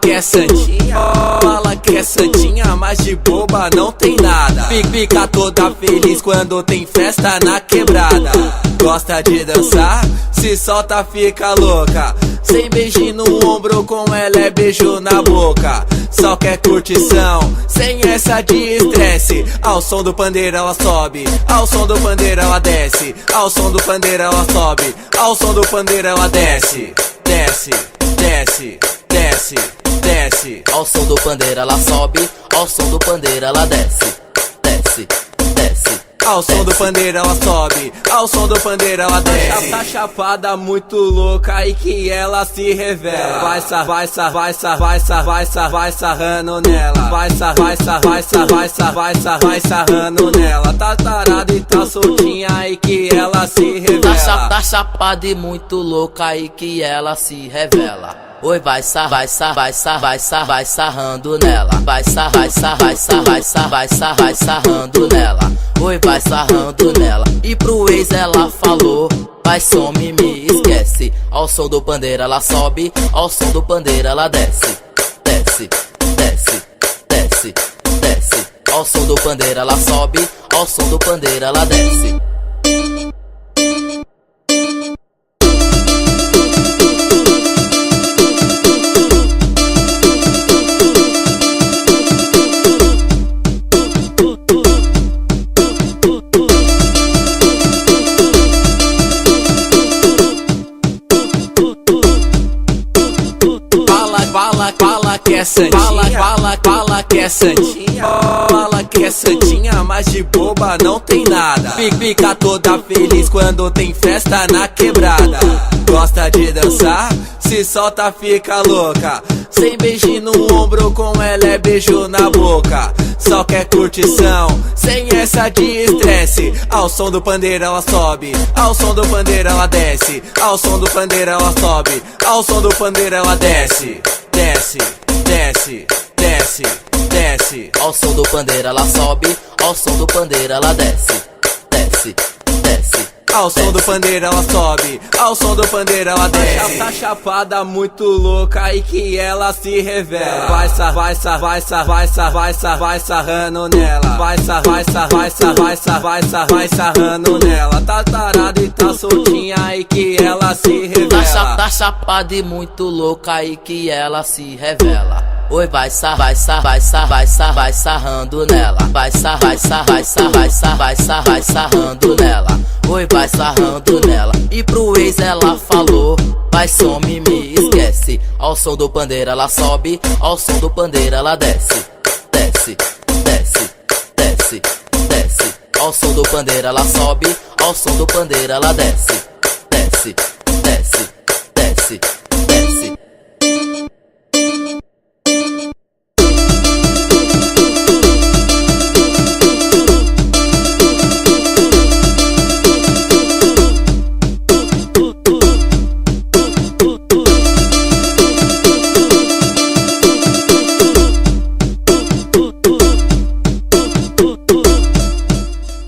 que é santinha, fala que é santinha, mas de boba não tem nada. Fica toda feliz quando tem festa na quebrada. Gosta de dançar, se solta fica louca. Sem beijinho no ombro, com ela é beijo na boca. Só quer curtição, sem essa de estresse. Ao som do pandeiro ela sobe, ao som do pandeiro ela desce, ao som do pandeiro ela sobe, ao som do pandeiro ela desce. Desce, desce, desce, desce. Ao som do pandeiro ela sobe, ao som do pandeiro ela desce. Desce, desce. Ao som do pandeiro ela sobe, ao som do pandeiro ela desce. Tá chapada muito louca aí que ela se revela. Vai sarrando nela. Vai sarrando nela. Tá tarada e tá soltinha aí que ela se revela. Tá chapada e muito louca aí que ela se revela. Oi, vai sarrando nela. Vai sarrando nela. Oi, vai sarrando nela. E pro ex ela falou: vai, some, me esquece. Ao som do pandeiro ela sobe, ao som do pandeiro ela desce. Desce, desce, desce, desce. Ao som do pandeiro ela sobe, ao som do pandeiro ela desce. Fala que é santinha, fala que é santinha, fala que é santinha, mas de boba não tem nada. Fica toda feliz quando tem festa na quebrada. Gosta de dançar, se solta fica louca. Sem beijinho no ombro, com ela é beijo na boca. Só quer curtição, sem essa de estresse. Ao som do pandeiro ela sobe, ao som do pandeiro ela desce, ao som do pandeiro ela sobe, ao som do pandeiro ela desce. Desce, desce, desce, desce. Ao som do pandeiro ela sobe, ao som do pandeiro ela desce. Desce, desce. Ao som do pandeiro ela sobe, ao som do pandeiro ela desce. Tá chapada muito louca aí que ela se revela. Vai sarrando nela. Vai sarrando nela. Tá tarada e tá soltinha aí que ela se revela. Tá chapada e muito louca aí que ela se revela. Oi, vai sarrando nela. Vai sarrando nela. Oi, vai sarrando nela. E pro ex ela falou: vai, some, me esquece. Ao som do pandeiro ela sobe, ao som do pandeiro ela desce. Desce, desce, desce, desce. Ao som do pandeiro ela sobe, ao som do pandeiro ela desce. Desce, desce,